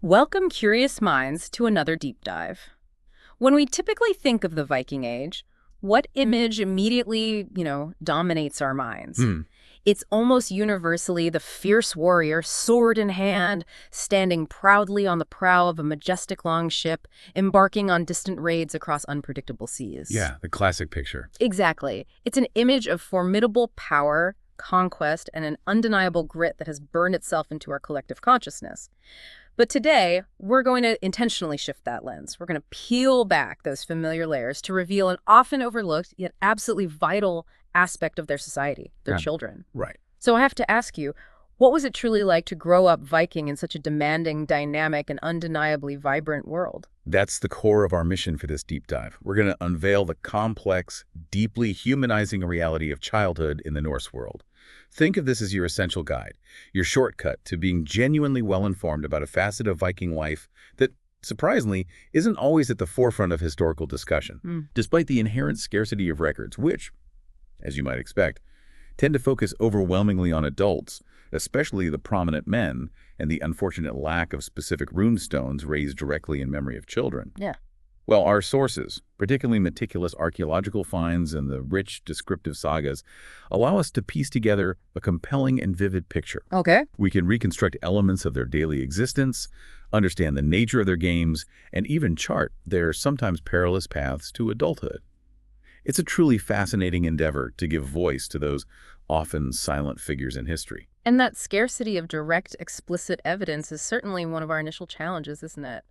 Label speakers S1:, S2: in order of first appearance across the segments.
S1: Welcome, curious minds, to another deep dive. When we typically think of the Viking Age, what image immediately, dominates our minds?
S2: Hmm.
S1: It's almost universally the fierce warrior, sword in hand, standing proudly on the prow of a majestic longship, embarking on distant raids across unpredictable seas.
S2: Yeah, the classic picture.
S1: Exactly. It's an image of formidable power, conquest, and an undeniable grit that has burned itself into our collective consciousness. But today, we're going to intentionally shift that lens. We're going to peel back those familiar layers to reveal an often overlooked yet absolutely vital aspect of their society, their
S2: Yeah,
S1: children.
S2: right.
S1: So I have to ask you, what was it truly like to grow up Viking in such a demanding, dynamic, and undeniably vibrant world?
S2: That's the core of our mission for this deep dive. We're going to unveil the complex, deeply humanizing reality of childhood in the Norse world. Think of this as your essential guide, your shortcut to being genuinely well-informed about a facet of Viking life that, surprisingly, isn't always at the forefront of historical discussion, despite the inherent scarcity of records, which, as you might expect, tend to focus overwhelmingly on adults, especially the prominent men, and the unfortunate lack of specific rune stones raised directly in memory of children.
S1: Yeah.
S2: Well, our sources, particularly meticulous archaeological finds and the rich descriptive sagas, allow us to piece together a compelling and vivid picture.
S1: Okay.
S2: We can reconstruct elements of their daily existence, understand the nature of their games, and even chart their sometimes perilous paths to adulthood. It's a truly fascinating endeavor to give voice to those often silent figures in history.
S1: And that scarcity of direct, explicit evidence is certainly one of our initial challenges, isn't it?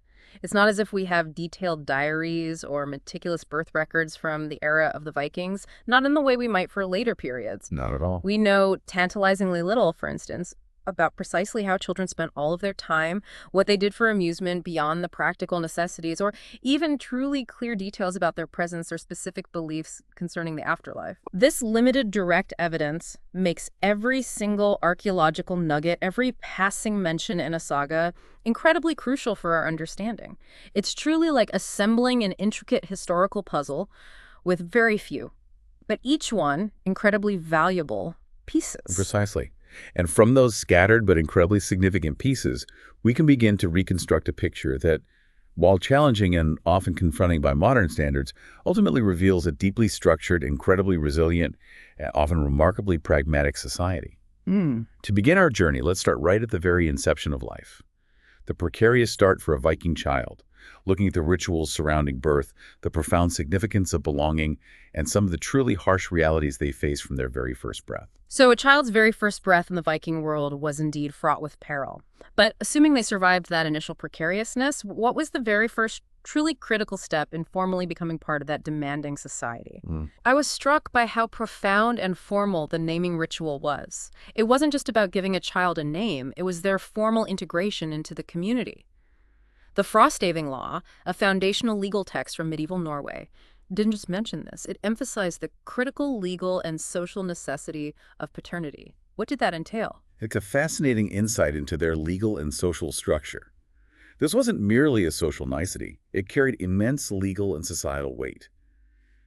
S1: It's not as if we have detailed diaries or meticulous birth records from the era of the Vikings, not in the way we might for later periods.
S2: Not at all.
S1: We know tantalizingly little, for instance, about precisely how children spent all of their time, what they did for amusement beyond the practical necessities, or even truly clear details about their presence or specific beliefs concerning the afterlife. This limited direct evidence makes every single archaeological nugget, every passing mention in a saga, incredibly crucial for our understanding. It's truly like assembling an intricate historical puzzle with very few, but each one incredibly valuable pieces.
S2: Precisely. And from those scattered but incredibly significant pieces, we can begin to reconstruct a picture that, while challenging and often confronting by modern standards, ultimately reveals a deeply structured, incredibly resilient, and often remarkably pragmatic society. To begin our journey, let's start right at the very inception of life. The precarious start for a Viking child, looking at the rituals surrounding birth, the profound significance of belonging, and some of the truly harsh realities they face from their very first breath.
S1: So a child's very first breath in the Viking world was indeed fraught with peril. But assuming they survived that initial precariousness, what was the very first truly critical step in formally becoming part of that demanding society? I was struck by how profound and formal the naming ritual was. It wasn't just about giving a child a name, it was their formal integration into the community. The Fosterage law, a foundational legal text from medieval Norway, didn't just mention this. It emphasized the critical legal and social necessity of paternity. What did that entail?
S2: It's a fascinating insight into their legal and social structure. This wasn't merely a social nicety. It carried immense legal and societal weight.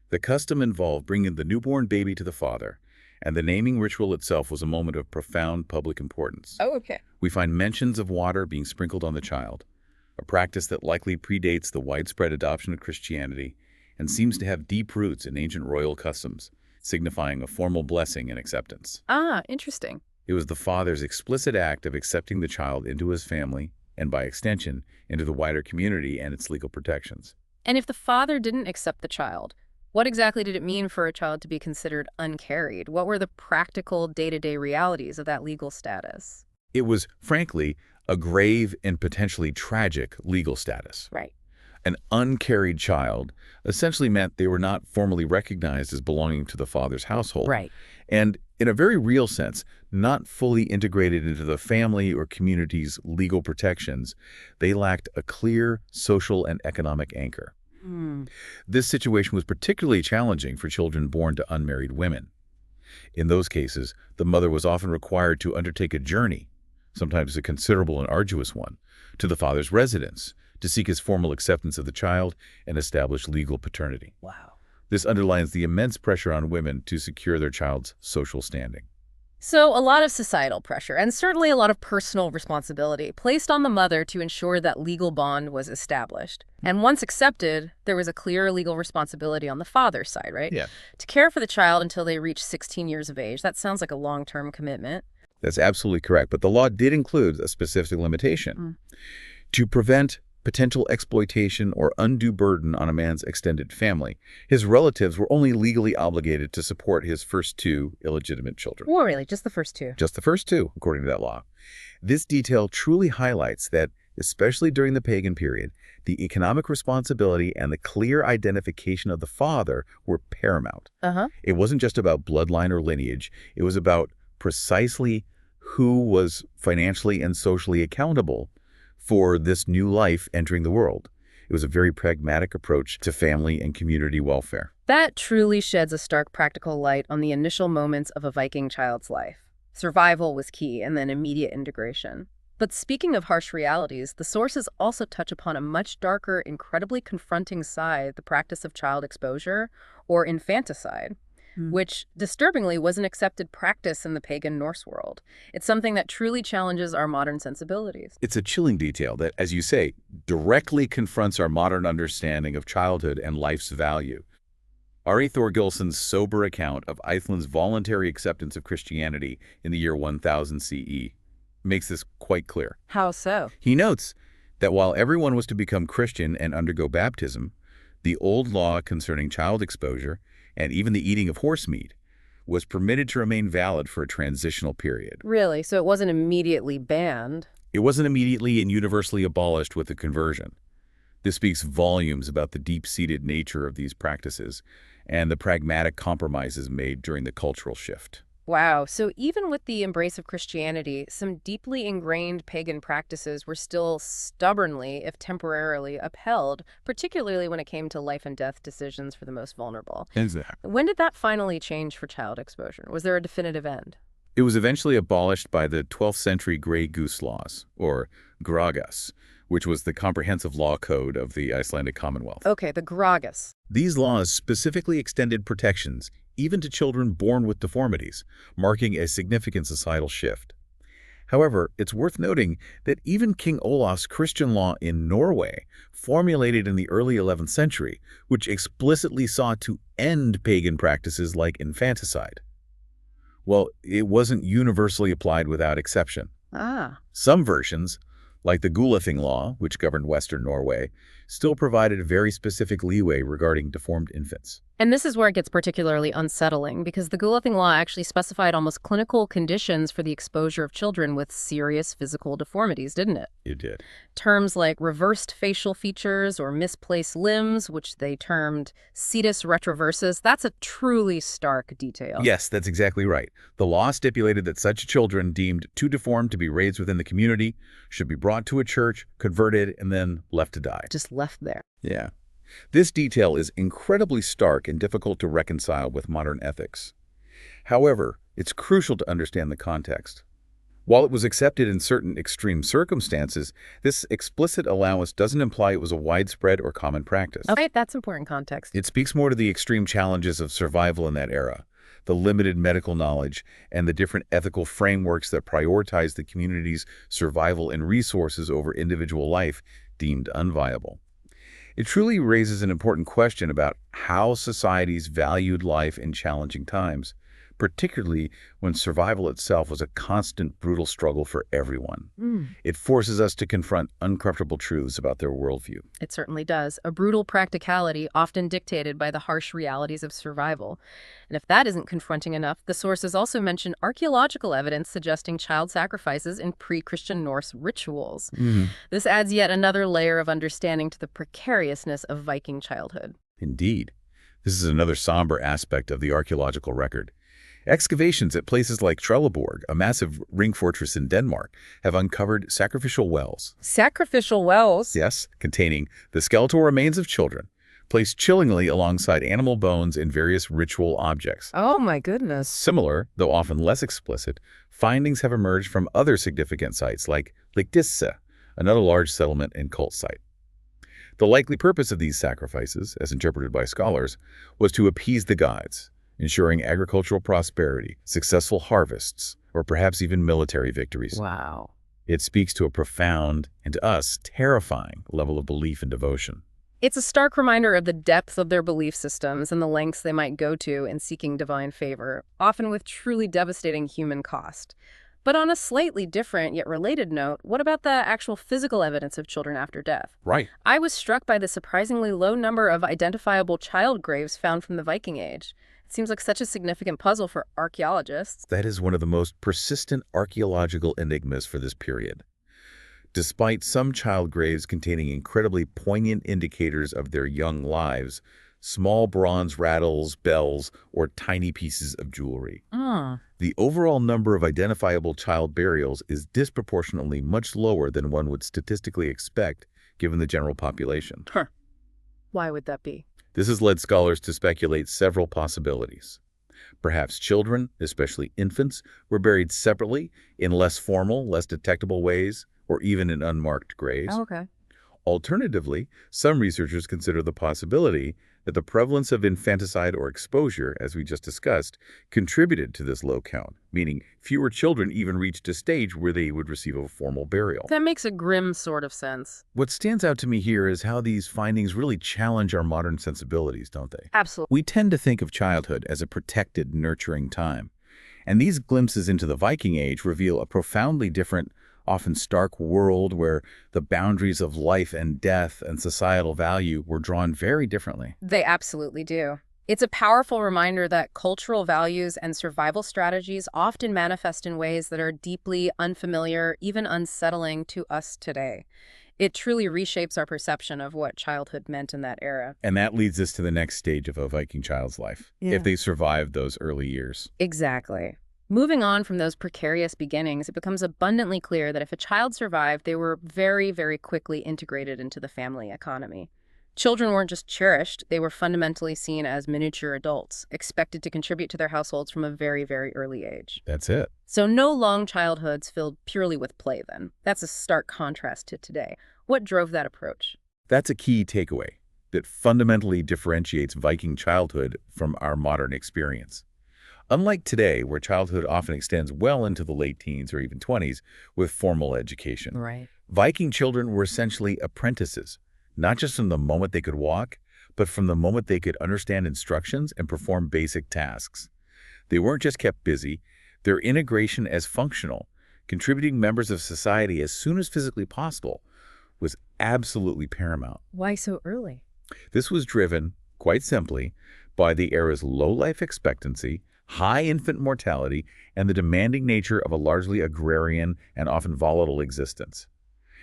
S2: The custom involved bringing the newborn baby to the father, and the naming ritual itself was a moment of profound public importance.
S1: Oh, okay.
S2: We find mentions of water being sprinkled on the child, a practice that likely predates the widespread adoption of Christianity and seems to have deep roots in ancient royal customs, signifying a formal blessing and acceptance.
S1: Ah, interesting.
S2: It was the father's explicit act of accepting the child into his family, and by extension, into the wider community and its legal protections.
S1: And if the father didn't accept the child, what exactly did it mean for a child to be considered uncarried? What were the practical day-to-day realities of that legal status?
S2: It was, frankly, a grave and potentially tragic legal status.
S1: Right.
S2: An uncarried child essentially meant they were not formally recognized as belonging to the father's household.
S1: Right.
S2: And in a very real sense, not fully integrated into the family or community's legal protections, they lacked a clear social and economic anchor. This situation was particularly challenging for children born to unmarried women. In those cases, the mother was often required to undertake a journey, sometimes a considerable and arduous one, to the father's residence to seek his formal acceptance of the child and establish legal paternity.
S1: Wow.
S2: This underlines the immense pressure on women to secure their child's social standing.
S1: So, a lot of societal pressure, and certainly a lot of personal responsibility, placed on the mother to ensure that legal bond was established. And once accepted, there was a clear legal responsibility on the father's side, right?
S2: Yeah.
S1: To care for the child until they reach 16 years of age. That sounds like a long-term commitment.
S2: That's absolutely correct. But the law did include a specific limitation.
S1: Mm.
S2: To prevent potential exploitation or undue burden on a man's extended family, his relatives were only legally obligated to support his first two illegitimate children.
S1: Well, really, just the first two.
S2: Just the first two, according to that law. This detail truly highlights that, especially during the pagan period, the economic responsibility and the clear identification of the father were paramount. It wasn't just about bloodline or lineage. It was about precisely who was financially and socially accountable for this new life entering the world. It was a very pragmatic approach to family and community welfare.
S1: That truly sheds a stark practical light on the initial moments of a Viking child's life. Survival was key, and then immediate integration. But speaking of harsh realities, the sources also touch upon a much darker, incredibly confronting side, the practice of child exposure, or infanticide, which, disturbingly, was an accepted practice in the pagan Norse world. It's something that truly challenges our modern sensibilities.
S2: It's a chilling detail that, as you say, directly confronts our modern understanding of childhood and life's value. Ari Thorgilsson's sober account of Iceland's voluntary acceptance of Christianity in the year 1000 CE makes this quite clear.
S1: How so?
S2: He notes that while everyone was to become Christian and undergo baptism, the old law concerning child exposure and even the eating of horse meat was permitted to remain valid for a transitional period.
S1: Really? So it wasn't immediately banned?
S2: It wasn't immediately and universally abolished with the conversion. This speaks volumes about the deep-seated nature of these practices and the pragmatic compromises made during the cultural shift.
S1: Wow. So even with the embrace of Christianity, some deeply ingrained pagan practices were still stubbornly, if temporarily, upheld, particularly when it came to life and death decisions for the most vulnerable.
S2: Exactly.
S1: When did that finally change for child exposure? Was there a definitive end?
S2: It was eventually abolished by the 12th century Grey Goose Laws, or Gragas, which was the comprehensive law code of the Icelandic Commonwealth.
S1: Okay, the Gragas.
S2: These laws specifically extended protections even to children born with deformities, marking a significant societal shift. However, it's worth noting that even King Olaf's Christian law in Norway, formulated in the early 11th century, which explicitly sought to end pagan practices like infanticide, well, it wasn't universally applied without exception. Some versions, like the Gulathing law, which governed Western Norway, still provided very specific leeway regarding deformed infants.
S1: And this is where it gets particularly unsettling, because the Gulathing law actually specified almost clinical conditions for the exposure of children with serious physical deformities, didn't it?
S2: It did.
S1: Terms like reversed facial features or misplaced limbs, which they termed cetus retroversus, that's a truly stark detail.
S2: Yes, that's exactly right. The law stipulated that such children deemed too deformed to be raised within the community should be brought to a church, converted, and then left to die.
S1: Just left there.
S2: Yeah. This detail is incredibly stark and difficult to reconcile with modern ethics. However, it's crucial to understand the context. While it was accepted in certain extreme circumstances, this explicit allowance doesn't imply it was a widespread or common practice.
S1: Okay, that's important context.
S2: It speaks more to the extreme challenges of survival in that era, the limited medical knowledge, and the different ethical frameworks that prioritize the community's survival and resources over individual life deemed unviable. It truly raises an important question about how societies valued life in challenging times, particularly when survival itself was a constant, brutal struggle for everyone. It forces us to confront uncomfortable truths about their worldview.
S1: It certainly does. A brutal practicality often dictated by the harsh realities of survival. And if that isn't confronting enough, the sources also mention archaeological evidence suggesting child sacrifices in pre-Christian Norse rituals. This adds yet another layer of understanding to the precariousness of Viking childhood.
S2: Indeed. This is another somber aspect of the archaeological record. Excavations at places like Trelleborg, a massive ring fortress in Denmark, have uncovered sacrificial wells.
S1: Sacrificial wells?
S2: Yes, containing the skeletal remains of children, placed chillingly alongside animal bones and various ritual objects.
S1: Oh my goodness.
S2: Similar, though often less explicit, findings have emerged from other significant sites like Ligdisse, another large settlement and cult site. The likely purpose of these sacrifices, as interpreted by scholars, was to appease the gods, ensuring agricultural prosperity, successful harvests, or perhaps even military victories.
S1: Wow.
S2: It speaks to a profound, and to us, terrifying level of belief and devotion.
S1: It's a stark reminder of the depth of their belief systems and the lengths they might go to in seeking divine favor, often with truly devastating human cost. But on a slightly different yet related note, what about the actual physical evidence of children after death?
S2: Right.
S1: I was struck by the surprisingly low number of identifiable child graves found from the Viking Age. It seems like such a significant puzzle for archaeologists.
S2: That is one of the most persistent archaeological enigmas for this period. Despite some child graves containing incredibly poignant indicators of their young lives, small bronze rattles, bells, or tiny pieces of jewelry. The overall number of identifiable child burials is disproportionately much lower than one would statistically expect given the general population.
S1: Why would that be?
S2: This has led scholars to speculate several possibilities. Perhaps children, especially infants, were buried separately in less formal, less detectable ways, or even in unmarked graves.
S1: Okay.
S2: Alternatively, some researchers consider the possibility that the prevalence of infanticide or exposure, as we just discussed, contributed to this low count, meaning fewer children even reached a stage where they would receive a formal burial.
S1: That makes a grim sort of sense.
S2: What stands out to me here is how these findings really challenge our modern sensibilities, don't they?
S1: Absolutely.
S2: We tend to think of childhood as a protected, nurturing time. And these glimpses into the Viking Age reveal a profoundly different, often stark world where the boundaries of life and death and societal value were drawn very differently.
S1: They absolutely do. It's a powerful reminder that cultural values and survival strategies often manifest in ways that are deeply unfamiliar, even unsettling to us today. It truly reshapes our perception of what childhood meant in that era.
S2: And that leads us to the next stage of a Viking child's life, if they survived those early years.
S1: Exactly. Moving on from those precarious beginnings, it becomes abundantly clear that if a child survived, they were very, very quickly integrated into the family economy. Children weren't just cherished, they were fundamentally seen as miniature adults, expected to contribute to their households from a very, very early age.
S2: That's it.
S1: So no long childhoods filled purely with play then. That's a stark contrast to today. What drove that approach?
S2: That's a key takeaway that fundamentally differentiates Viking childhood from our modern experience. Unlike today, where childhood often extends well into the late teens or even 20s with formal education,
S1: Right.
S2: Viking children were essentially apprentices, not just from the moment they could walk, but from the moment they could understand instructions and perform basic tasks. They weren't just kept busy, their integration as functional, contributing members of society as soon as physically possible, was absolutely paramount.
S1: Why so early?
S2: This was driven, quite simply, by the era's low life expectancy, high infant mortality, and the demanding nature of a largely agrarian and often volatile existence.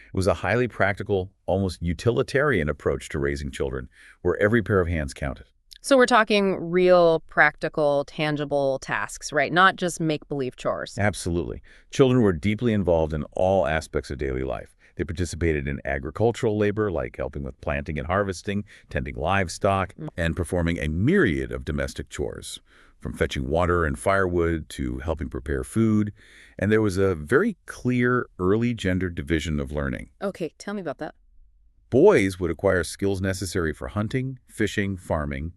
S2: It was a highly practical, almost utilitarian approach to raising children, where every pair of hands counted.
S1: So we're talking real, practical, tangible tasks, right? Not just make-believe chores.
S2: Absolutely. Children were deeply involved in all aspects of daily life. They participated in agricultural labor, like helping with planting and harvesting, tending livestock, and performing a myriad of domestic chores, from fetching water and firewood to helping prepare food. And there was a very clear early gender division of learning.
S1: Okay, tell me about that.
S2: Boys would acquire skills necessary for hunting, fishing, farming,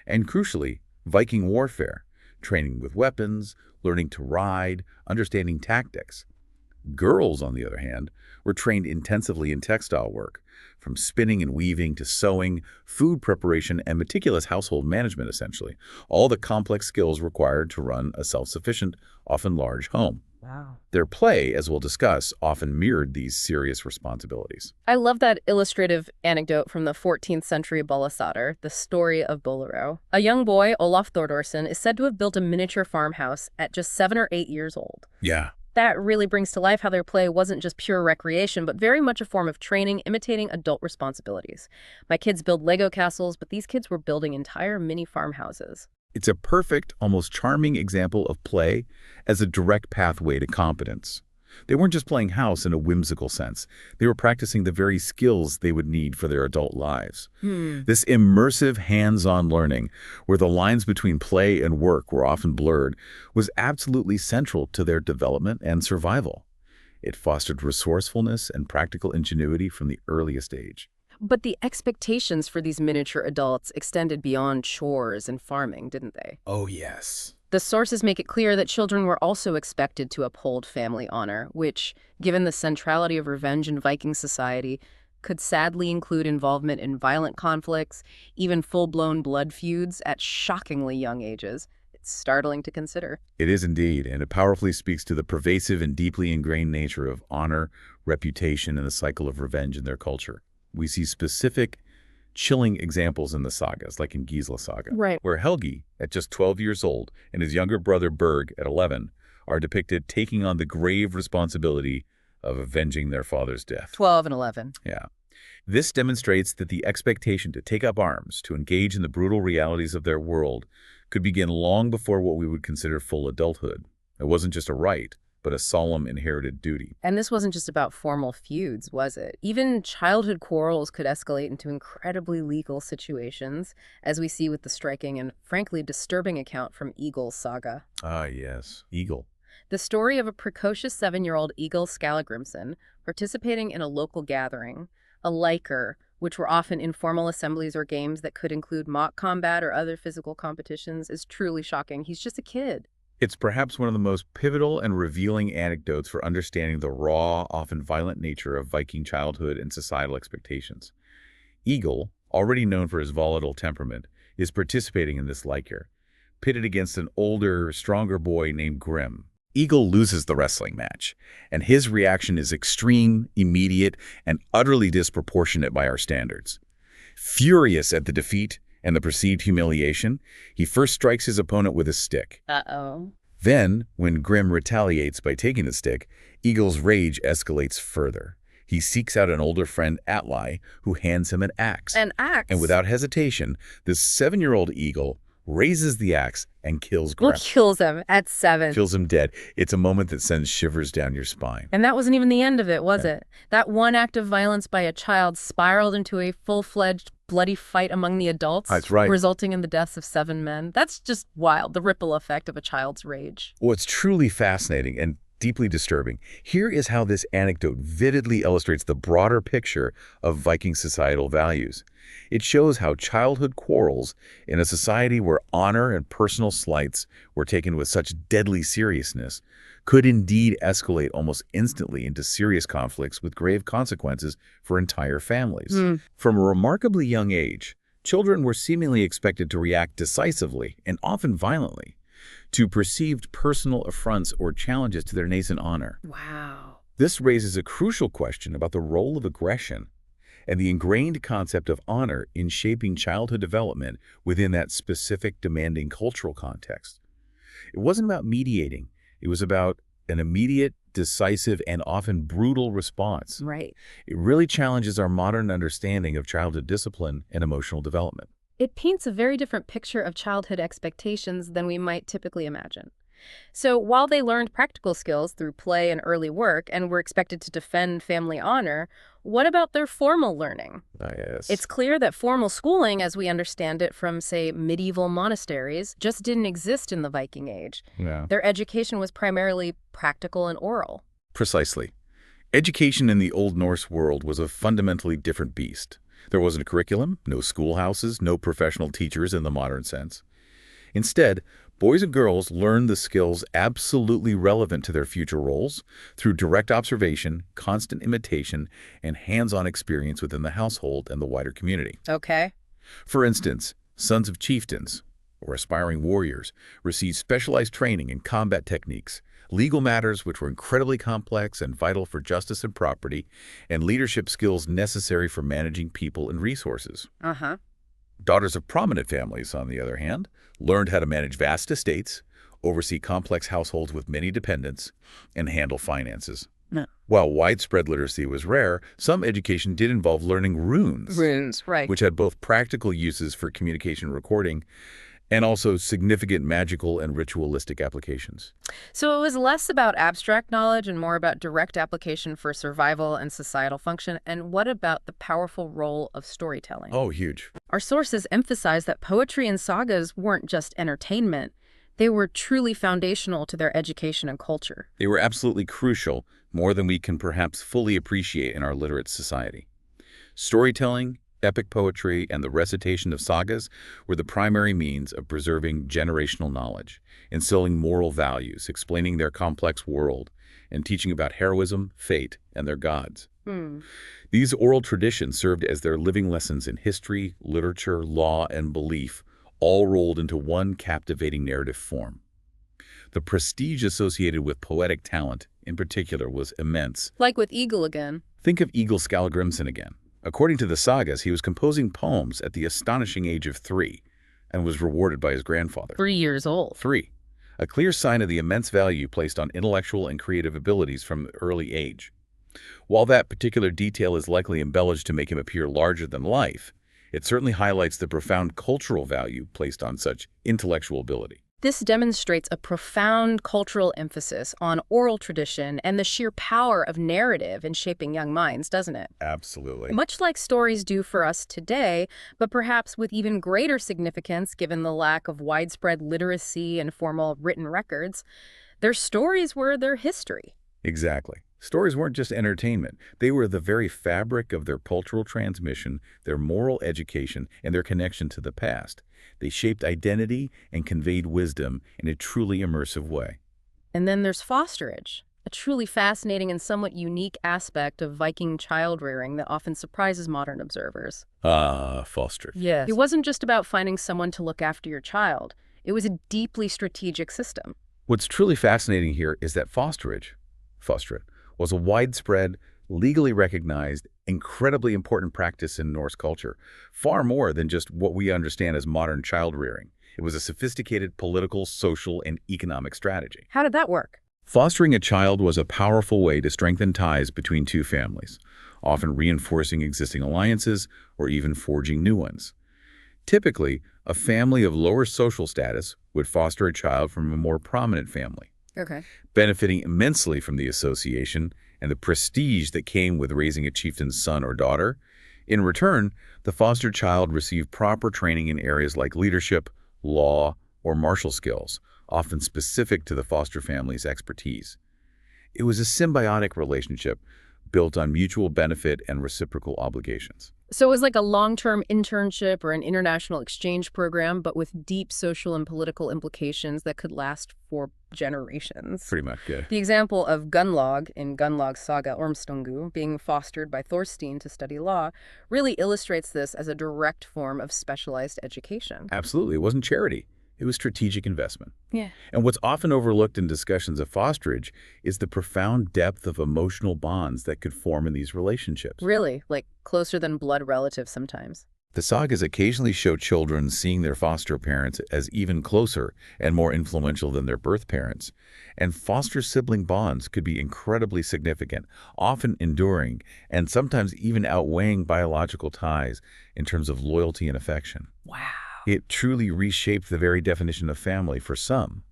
S2: and crucially, Viking warfare, training with weapons, learning to ride, understanding tactics. Girls, on the other hand, were trained intensively in textile work, from spinning and weaving to sewing, food preparation, and meticulous household management, essentially. All the complex skills required to run a self-sufficient, often large home.
S1: Wow.
S2: Their play, as we'll discuss, often mirrored these serious responsibilities.
S1: I love that illustrative anecdote from the 14th century Bollassater, the story of Bolero. A young boy, Olaf Thordarson, is said to have built a miniature farmhouse at just 7 or 8 years old.
S2: Yeah.
S1: That really brings to life how their play wasn't just pure recreation, but very much a form of training, imitating adult responsibilities. My kids build Lego castles, but these kids were building entire mini farmhouses.
S2: It's a perfect, almost charming example of play as a direct pathway to competence. They weren't just playing house in a whimsical sense. They were practicing the very skills they would need for their adult lives. This immersive hands-on learning, where the lines between play and work were often blurred, was absolutely central to their development and survival. It fostered resourcefulness and practical ingenuity from the earliest age.
S1: But the expectations for these miniature adults extended beyond chores and farming, didn't they?
S2: Oh, yes.
S1: The sources make it clear that children were also expected to uphold family honor, which, given the centrality of revenge in Viking society, could sadly include involvement in violent conflicts, even full-blown blood feuds at shockingly young ages. It's startling to consider.
S2: It is indeed, and it powerfully speaks to the pervasive and deeply ingrained nature of honor, reputation, and the cycle of revenge in their culture. We see specific, chilling examples in the sagas, like in Gisla Saga,
S1: Right.
S2: where Helgi, at just 12 years old, and his younger brother Berg, at 11, are depicted taking on the grave responsibility of avenging their father's death.
S1: 12 and 11.
S2: Yeah. This demonstrates that the expectation to take up arms, to engage in the brutal realities of their world, could begin long before what we would consider full adulthood. It wasn't just a right, but a solemn inherited duty.
S1: And this wasn't just about formal feuds, was it? Even childhood quarrels could escalate into incredibly legal situations, as we see with the striking and, frankly, disturbing account from Egil's saga.
S2: Ah, yes. Eagle.
S1: The story of a precocious 7-year-old Egil Skallagrimsson participating in a local gathering, a liker, which were often informal assemblies or games that could include mock combat or other physical competitions, is truly shocking. He's just a kid.
S2: It's perhaps one of the most pivotal and revealing anecdotes for understanding the raw, often violent nature of Viking childhood and societal expectations. Egil, already known for his volatile temperament, is participating in this liker, pitted against an older, stronger boy named Grim. Egil loses the wrestling match, and his reaction is extreme, immediate, and utterly disproportionate by our standards. Furious at the defeat and the perceived humiliation, he first strikes his opponent with a stick.
S1: Uh-oh.
S2: Then, when Grim retaliates by taking the stick, Egil's rage escalates further. He seeks out an older friend, Atli, who hands him an axe.
S1: An axe?
S2: And without hesitation, this 7-year-old Egil raises the axe and kills Grim.
S1: Well, kills him at 7.
S2: Kills him dead. It's a moment that sends shivers down your spine.
S1: And that wasn't even the end of it, was it? That one act of violence by a child spiraled into a full-fledged bloody fight among the adults.
S2: That's right.
S1: Resulting in the deaths of 7 men. That's just wild, the ripple effect of a child's rage.
S2: What's truly fascinating and deeply disturbing, here is how this anecdote vividly illustrates the broader picture of Viking societal values. It shows how childhood quarrels in a society where honor and personal slights were taken with such deadly seriousness could indeed escalate almost instantly into serious conflicts with grave consequences for entire families. From a remarkably young age, children were seemingly expected to react decisively and often violently to perceived personal affronts or challenges to their nascent honor.
S1: Wow.
S2: This raises a crucial question about the role of aggression and the ingrained concept of honor in shaping childhood development within that specific demanding cultural context. It wasn't about mediating. It was about an immediate, decisive, and often brutal response.
S1: Right.
S2: It really challenges our modern understanding of childhood discipline and emotional development.
S1: It paints a very different picture of childhood expectations than we might typically imagine. So while they learned practical skills through play and early work and were expected to defend family honor, what about their formal learning?
S2: Yes.
S1: It's clear that formal schooling, as we understand it from, say, medieval monasteries, just didn't exist in the Viking Age.
S2: Yeah.
S1: Their education was primarily practical and oral.
S2: Precisely. Education in the Old Norse world was a fundamentally different beast. There wasn't a curriculum, no schoolhouses, no professional teachers in the modern sense. Instead, boys and girls learned the skills absolutely relevant to their future roles through direct observation, constant imitation, and hands-on experience within the household and the wider community.
S1: Okay.
S2: For instance, sons of chieftains, or aspiring warriors, received specialized training in combat techniques, legal matters which were incredibly complex and vital for justice and property, and leadership skills necessary for managing people and resources.
S1: Uh-huh.
S2: Daughters of prominent families, on the other hand, learned how to manage vast estates, oversee complex households with many dependents, and handle finances.
S1: No.
S2: While widespread literacy was rare, some education did involve learning runes,
S1: Right.
S2: which had both practical uses for communication recording and also significant magical and ritualistic applications.
S1: So it was less about abstract knowledge and more about direct application for survival and societal function. And what about the powerful role of storytelling?
S2: Oh, huge.
S1: Our sources emphasize that poetry and sagas weren't just entertainment. They were truly foundational to their education and culture.
S2: They were absolutely crucial, more than we can perhaps fully appreciate in our literate society. Storytelling, epic poetry, and the recitation of sagas were the primary means of preserving generational knowledge, instilling moral values, explaining their complex world, and teaching about heroism, fate, and their gods.
S1: Hmm.
S2: These oral traditions served as their living lessons in history, literature, law, and belief, all rolled into one captivating narrative form. The prestige associated with poetic talent, in particular, was immense.
S1: Like with Eagle again.
S2: Think of Egil Skallagrimsson again. According to the sagas, he was composing poems at the astonishing age of 3 and was rewarded by his grandfather.
S1: 3 years old.
S2: 3. A clear sign of the immense value placed on intellectual and creative abilities from an early age. While that particular detail is likely embellished to make him appear larger than life, it certainly highlights the profound cultural value placed on such intellectual ability.
S1: This demonstrates a profound cultural emphasis on oral tradition and the sheer power of narrative in shaping young minds, doesn't it?
S2: Absolutely.
S1: Much like stories do for us today, but perhaps with even greater significance given the lack of widespread literacy and formal written records, their stories were their history.
S2: Exactly. Stories weren't just entertainment. They were the very fabric of their cultural transmission, their moral education, and their connection to the past. They shaped identity and conveyed wisdom in a truly immersive way.
S1: And then there's fosterage, a truly fascinating and somewhat unique aspect of Viking child-rearing that often surprises modern observers.
S2: Fosterage.
S1: Yes. It wasn't just about finding someone to look after your child. It was a deeply strategic system.
S2: What's truly fascinating here is that fosterage was a widespread, legally recognized, incredibly important practice in Norse culture, far more than just what we understand as modern child rearing. It was a sophisticated political, social, and economic strategy.
S1: How did that work?
S2: Fostering a child was a powerful way to strengthen ties between two families, often reinforcing existing alliances or even forging new ones. Typically, a family of lower social status would foster a child from a more prominent family, benefiting immensely from the association and the prestige that came with raising a chieftain's son or daughter. In return, the foster child received proper training in areas like leadership, law, or martial skills, often specific to the foster family's expertise. It was a symbiotic relationship built on mutual benefit and reciprocal obligations.
S1: So it was like a long-term internship or an international exchange program, but with deep social and political implications that could last for generations.
S2: Pretty much, yeah.
S1: The example of Gunnlaug in Gunnlaug's saga Ormstungu being fostered by Thorstein to study law really illustrates this as a direct form of specialized education.
S2: Absolutely. It wasn't charity. It was strategic investment.
S1: Yeah.
S2: And what's often overlooked in discussions of fosterage is the profound depth of emotional bonds that could form in these relationships.
S1: Really, like closer than blood relatives sometimes.
S2: The sagas occasionally show children seeing their foster parents as even closer and more influential than their birth parents. And foster sibling bonds could be incredibly significant, often enduring, and sometimes even outweighing biological ties in terms of loyalty and affection.
S1: Wow.
S2: It truly reshaped the very definition of family for some,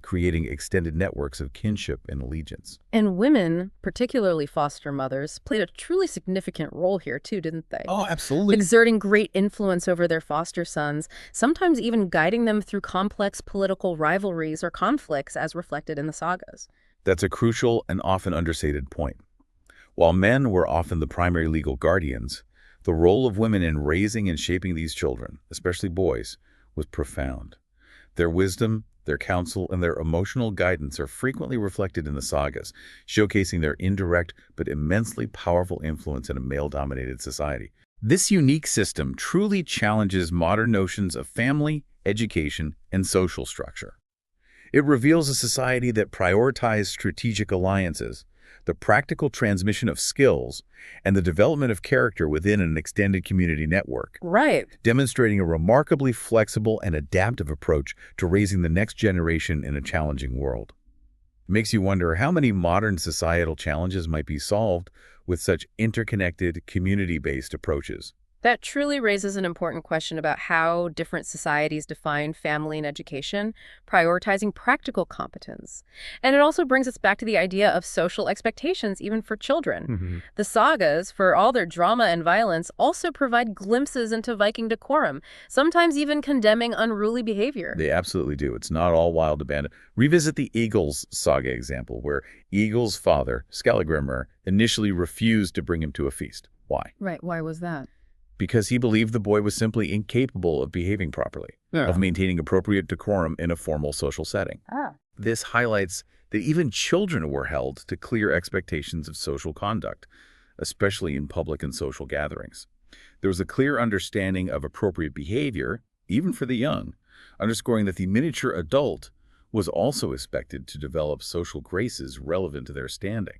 S2: creating extended networks of kinship and allegiance.
S1: And women, particularly foster mothers, played a truly significant role here too, didn't they?
S2: Oh, absolutely.
S1: Exerting great influence over their foster sons, sometimes even guiding them through complex political rivalries or conflicts as reflected in the sagas.
S2: That's a crucial and often understated point. While men were often the primary legal guardians, the role of women in raising and shaping these children, especially boys, was profound. Their wisdom, their counsel, and their emotional guidance are frequently reflected in the sagas, showcasing their indirect but immensely powerful influence in a male-dominated society. This unique system truly challenges modern notions of family, education, and social structure. It reveals a society that prioritized strategic alliances, the practical transmission of skills, and the development of character within an extended community network.
S1: Right.
S2: Demonstrating a remarkably flexible and adaptive approach to raising the next generation in a challenging world. It makes you wonder how many modern societal challenges might be solved with such interconnected, community-based approaches.
S1: That truly raises an important question about how different societies define family and education, prioritizing practical competence. And it also brings us back to the idea of social expectations, even for children. The sagas, for all their drama and violence, also provide glimpses into Viking decorum, sometimes even condemning unruly behavior.
S2: They absolutely do. It's not all wild abandon. Revisit the Egil's saga example, where Egil's father, Skallagrimr, initially refused to bring him to a feast. Why?
S1: Right, why was that?
S2: Because he believed the boy was simply incapable of behaving properly, of maintaining appropriate decorum in a formal social setting.
S1: Ah.
S2: This highlights that even children were held to clear expectations of social conduct, especially in public and social gatherings. There was a clear understanding of appropriate behavior, even for the young, underscoring that the miniature adult was also expected to develop social graces relevant to their standing.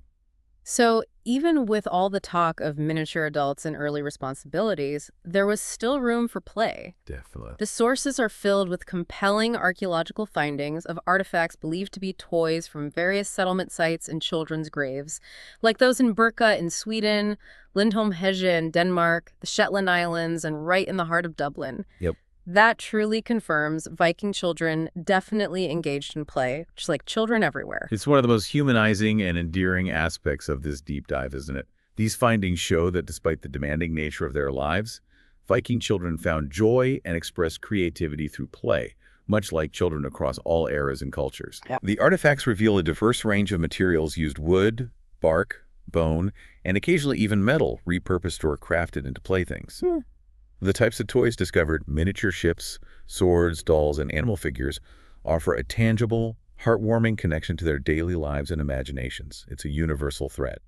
S1: So, even with all the talk of miniature adults and early responsibilities, there was still room for play.
S2: Definitely.
S1: The sources are filled with compelling archaeological findings of artifacts believed to be toys from various settlement sites and children's graves, like those in Birka in Sweden, Lindholm Hege in Denmark, the Shetland Islands, and right in the heart of Dublin.
S2: Yep.
S1: That truly confirms Viking children definitely engaged in play, just like children everywhere.
S2: It's one of the most humanizing and endearing aspects of this deep dive, isn't it? These findings show that despite the demanding nature of their lives, Viking children found joy and expressed creativity through play, much like children across all eras and cultures.
S1: Yep.
S2: The artifacts reveal a diverse range of materials used: wood, bark, bone, and occasionally even metal, repurposed or crafted into playthings. The types of toys discovered, miniature ships, swords, dolls, and animal figures, offer a tangible, heartwarming connection to their daily lives and imaginations. It's a universal thread.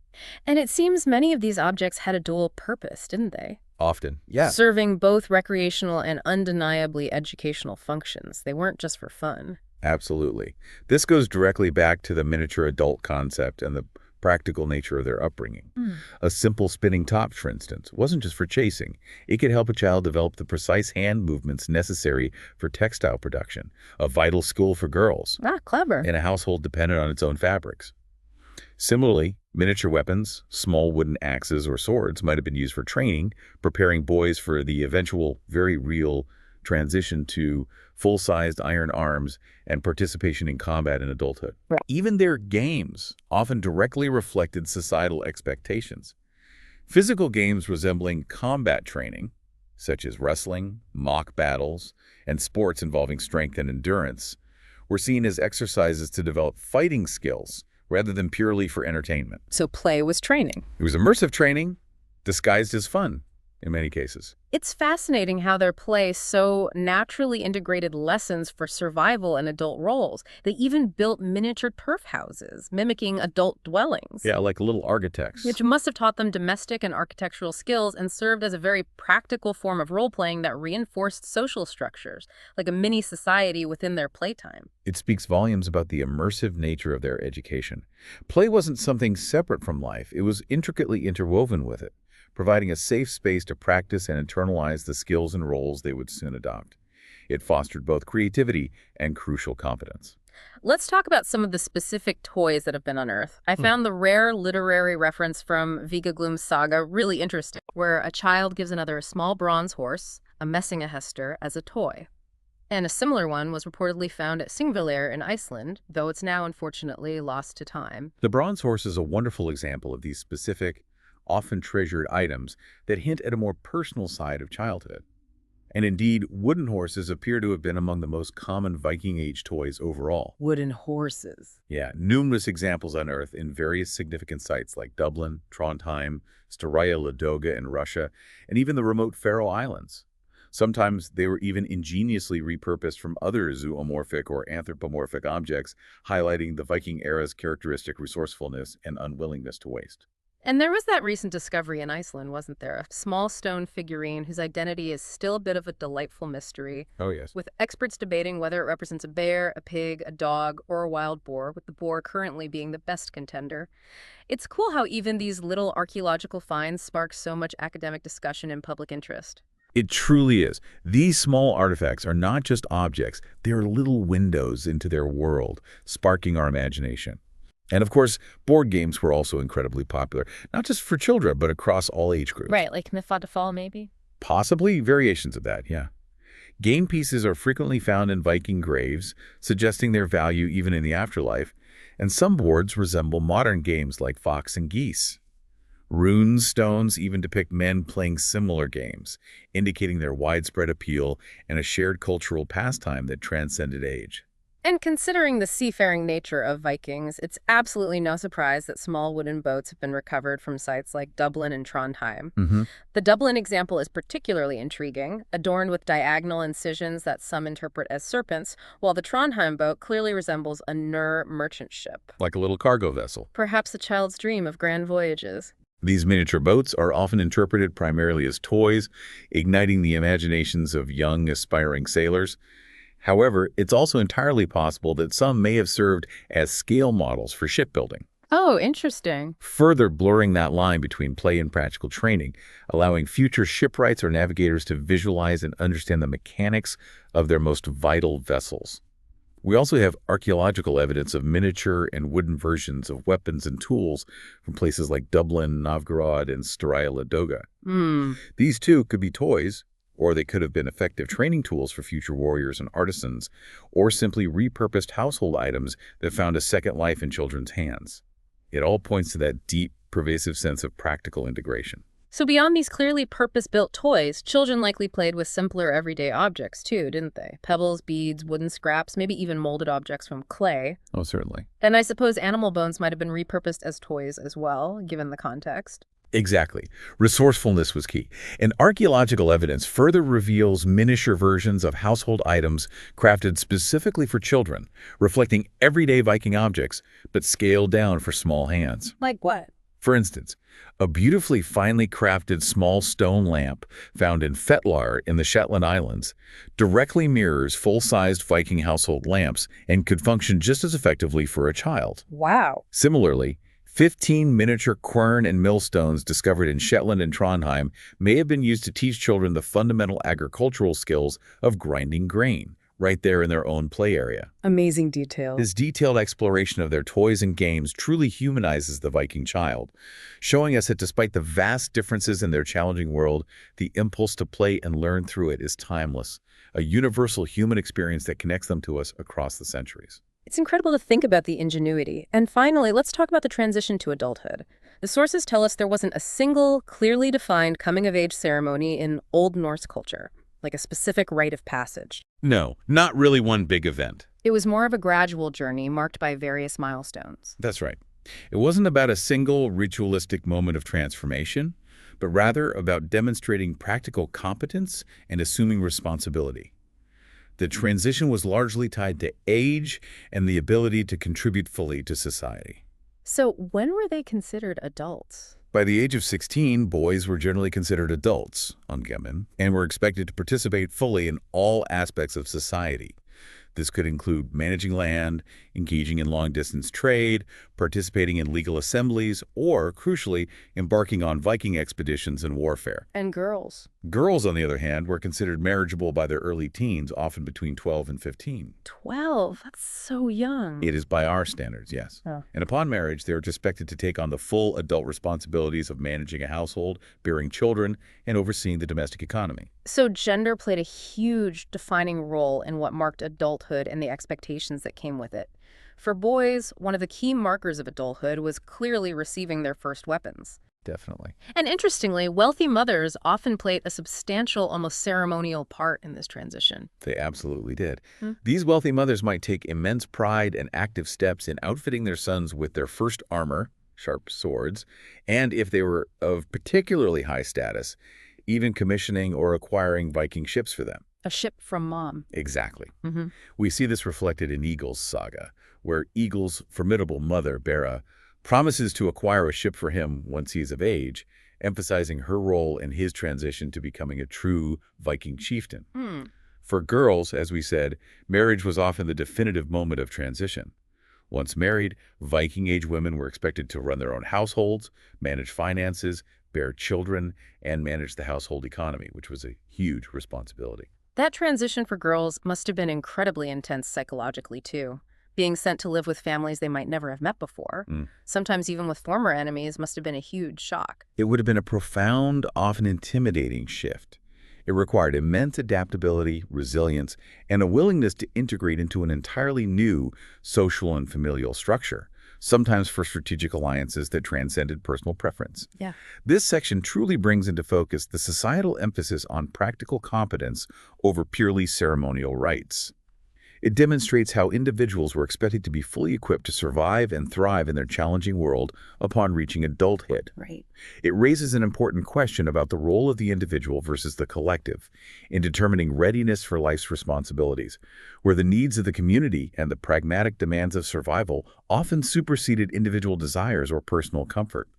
S1: And it seems many of these objects had a dual purpose, didn't they?
S2: Often, yeah.
S1: Serving both recreational and undeniably educational functions. They weren't just for fun.
S2: Absolutely. This goes directly back to the miniature adult concept and the practical nature of their upbringing. A simple spinning top, for instance, wasn't just for chasing. It could help a child develop the precise hand movements necessary for textile production, a vital skill for girls,
S1: Ah, clever.
S2: in a household dependent on its own fabrics. Similarly, miniature weapons, small wooden axes or swords, might have been used for training, preparing boys for the eventual, very real transition to full-sized iron arms and participation in combat in adulthood.
S1: Right.
S2: Even their games often directly reflected societal expectations. Physical games resembling combat training, such as wrestling, mock battles, and sports involving strength and endurance, were seen as exercises to develop fighting skills rather than purely for entertainment.
S1: So play was training.
S2: It was immersive training disguised as fun in many cases.
S1: It's fascinating how their play so naturally integrated lessons for survival and adult roles. They even built miniature turf houses, mimicking adult dwellings.
S2: Yeah, like little architects.
S1: Which must have taught them domestic and architectural skills and served as a very practical form of role-playing that reinforced social structures, like a mini society within their playtime.
S2: It speaks volumes about the immersive nature of their education. Play wasn't something separate from life. It was intricately interwoven with it, providing a safe space to practice and internalize the skills and roles they would soon adopt. It fostered both creativity and crucial competence.
S1: Let's talk about some of the specific toys that have been unearthed. I found the rare literary reference from Viking saga really interesting, where a child gives another a small bronze horse, a Messingahester, as a toy. And a similar one was reportedly found at Singvellir in Iceland, though it's now unfortunately lost to time.
S2: The bronze horse is a wonderful example of these specific, often treasured items that hint at a more personal side of childhood. And indeed, wooden horses appear to have been among the most common Viking Age toys overall.
S1: Wooden horses.
S2: Yeah, numerous examples unearthed in various significant sites like Dublin, Trondheim, Staraya Ladoga in Russia, and even the remote Faroe Islands. Sometimes they were even ingeniously repurposed from other zoomorphic or anthropomorphic objects, highlighting the Viking era's characteristic resourcefulness and unwillingness to waste.
S1: And there was that recent discovery in Iceland, wasn't there? A small stone figurine whose identity is still a bit of a delightful mystery,
S2: Oh, yes.
S1: with experts debating whether it represents a bear, a pig, a dog, or a wild boar, with the boar currently being the best contender. It's cool how even these little archaeological finds spark so much academic discussion and public interest.
S2: It truly is. These small artifacts are not just objects, they're little windows into their world, sparking our imagination. And of course, board games were also incredibly popular, not just for children, but across all age groups.
S1: Right, like Fall, maybe?
S2: Possibly variations of that, yeah. Game pieces are frequently found in Viking graves, suggesting their value even in the afterlife, and some boards resemble modern games like Fox and Geese. Rune stones even depict men playing similar games, indicating their widespread appeal and a shared cultural pastime that transcended age.
S1: And considering the seafaring nature of Vikings, it's absolutely no surprise that small wooden boats have been recovered from sites like Dublin and Trondheim.
S2: Hmm.
S1: The Dublin example is particularly intriguing, adorned with diagonal incisions that some interpret as serpents, while the Trondheim boat clearly resembles a merchant ship.
S2: Like a little cargo vessel.
S1: Perhaps a child's dream of grand voyages.
S2: These miniature boats are often interpreted primarily as toys, igniting the imaginations of young, aspiring sailors. However, it's also entirely possible that some may have served as scale models for shipbuilding,
S1: Oh, interesting.
S2: further blurring that line between play and practical training, allowing future shipwrights or navigators to visualize and understand the mechanics of their most vital vessels. We also have archaeological evidence of miniature and wooden versions of weapons and tools from places like Dublin, Novgorod, and Staraya Ladoga.
S1: Hmm.
S2: These too could be toys, or they could have been effective training tools for future warriors and artisans, or simply repurposed household items that found a second life in children's hands. It all points to that deep, pervasive sense of practical integration.
S1: So beyond these clearly purpose-built toys, children likely played with simpler everyday objects too, didn't they? Pebbles, beads, wooden scraps, maybe even molded objects from clay.
S2: Oh, certainly.
S1: And I suppose animal bones might have been repurposed as toys as well, given the context.
S2: Exactly. Resourcefulness was key. And archaeological evidence further reveals miniature versions of household items crafted specifically for children, reflecting everyday Viking objects, but scaled down for small hands.
S1: Like what?
S2: For instance, a beautifully finely crafted small stone lamp found in Fetlar in the Shetland Islands directly mirrors full-sized Viking household lamps and could function just as effectively for a child.
S1: Wow.
S2: Similarly, 15 miniature quern and millstones discovered in Shetland and Trondheim may have been used to teach children the fundamental agricultural skills of grinding grain, right there in their own play area.
S1: Amazing detail.
S2: This detailed exploration of their toys and games truly humanizes the Viking child, showing us that despite the vast differences in their challenging world, the impulse to play and learn through it is timeless, a universal human experience that connects them to us across the centuries.
S1: It's incredible to think about the ingenuity. And finally, let's talk about the transition to adulthood. The sources tell us there wasn't a single, clearly defined coming-of-age ceremony in Old Norse culture, like a specific rite of passage.
S2: No, not really one big event.
S1: It was more of a gradual journey marked by various milestones.
S2: That's right. It wasn't about a single ritualistic moment of transformation, but rather about demonstrating practical competence and assuming responsibility. The transition was largely tied to age and the ability to contribute fully to society.
S1: So when were they considered adults?
S2: By the age of 16, boys were generally considered adults, ungamen, and were expected to participate fully in all aspects of society. This could include managing land, engaging in long-distance trade, participating in legal assemblies, or, crucially, embarking on Viking expeditions and warfare.
S1: And girls?
S2: Girls, on the other hand, were considered marriageable by their early teens, often between 12 and 15.
S1: 12? That's so young.
S2: It is by our standards, yes.
S1: Oh.
S2: And upon marriage, they are expected to take on the full adult responsibilities of managing a household, bearing children, and overseeing the domestic economy.
S1: So gender played a huge defining role in what marked adulthood and the expectations that came with it. For boys, one of the key markers of adulthood was clearly receiving their first weapons.
S2: Definitely.
S1: And interestingly, wealthy mothers often played a substantial, almost ceremonial part in this transition.
S2: They absolutely did.
S1: Hmm.
S2: These wealthy mothers might take immense pride and active steps in outfitting their sons with their first armor, sharp swords, and if they were of particularly high status, even commissioning or acquiring Viking ships for them.
S1: A ship from mom.
S2: Exactly.
S1: Mm-hmm.
S2: We see this reflected in Egil's saga, where Egil's formidable mother, Bera, promises to acquire a ship for him once he is of age, emphasizing her role in his transition to becoming a true Viking chieftain.
S1: Hmm.
S2: For girls, as we said, marriage was often the definitive moment of transition. Once married, Viking Age women were expected to run their own households, manage finances, bear children, and manage the household economy, which was a huge responsibility.
S1: That transition for girls must have been incredibly intense psychologically, too. Being sent to live with families they might never have met before, sometimes even with former enemies, must have been a huge shock.
S2: It would have been a profound, often intimidating shift. It required immense adaptability, resilience, and a willingness to integrate into an entirely new social and familial structure, sometimes for strategic alliances that transcended personal preference.
S1: Yeah.
S2: This section truly brings into focus the societal emphasis on practical competence over purely ceremonial rites. It demonstrates how individuals were expected to be fully equipped to survive and thrive in their challenging world upon reaching adulthood.
S1: Right.
S2: It raises an important question about the role of the individual versus the collective in determining readiness for life's responsibilities, where the needs of the community and the pragmatic demands of survival often superseded individual desires or personal comfort.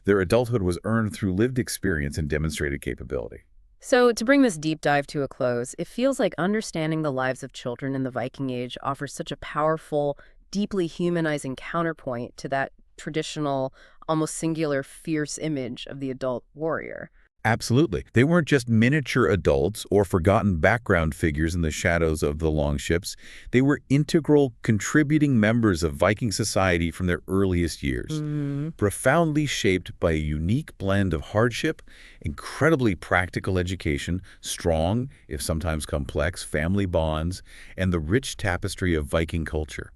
S2: Their adulthood was earned through lived experience and demonstrated capability.
S1: So, to bring this deep dive to a close, it feels like understanding the lives of children in the Viking Age offers such a powerful, deeply humanizing counterpoint to that traditional, almost singular, fierce image of the adult warrior.
S2: Absolutely. They weren't just miniature adults or forgotten background figures in the shadows of the longships. They were integral, contributing members of Viking society from their earliest years, profoundly shaped by a unique blend of hardship, incredibly practical education, strong, if sometimes complex, family bonds, and the rich tapestry of Viking culture.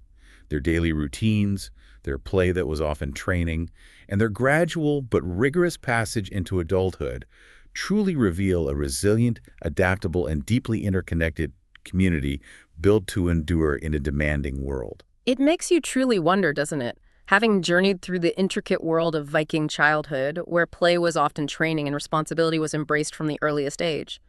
S2: Their daily routines, their play that was often training, and their gradual but rigorous passage into adulthood truly reveal a resilient, adaptable, and deeply interconnected community built to endure in a demanding world.
S1: It makes you truly wonder, doesn't it? Having journeyed through the intricate world of Viking childhood, where play was often training and responsibility was embraced from the earliest age.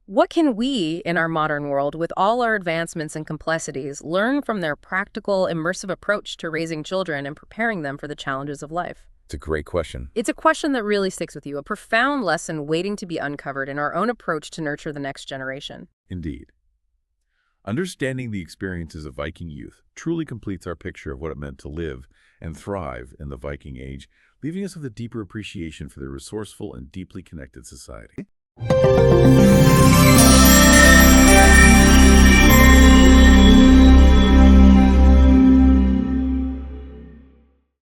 S1: What can we, in our modern world, with all our advancements and complexities, learn from their practical, immersive approach to raising children and preparing them for the challenges of life?
S2: It's a great question.
S1: It's a question that really sticks with you, a profound lesson waiting to be uncovered in our own approach to nurture the next generation.
S2: Indeed. Understanding the experiences of Viking youth truly completes our picture of what it meant to live and thrive in the Viking Age, leaving us with a deeper appreciation for their resourceful and deeply connected society.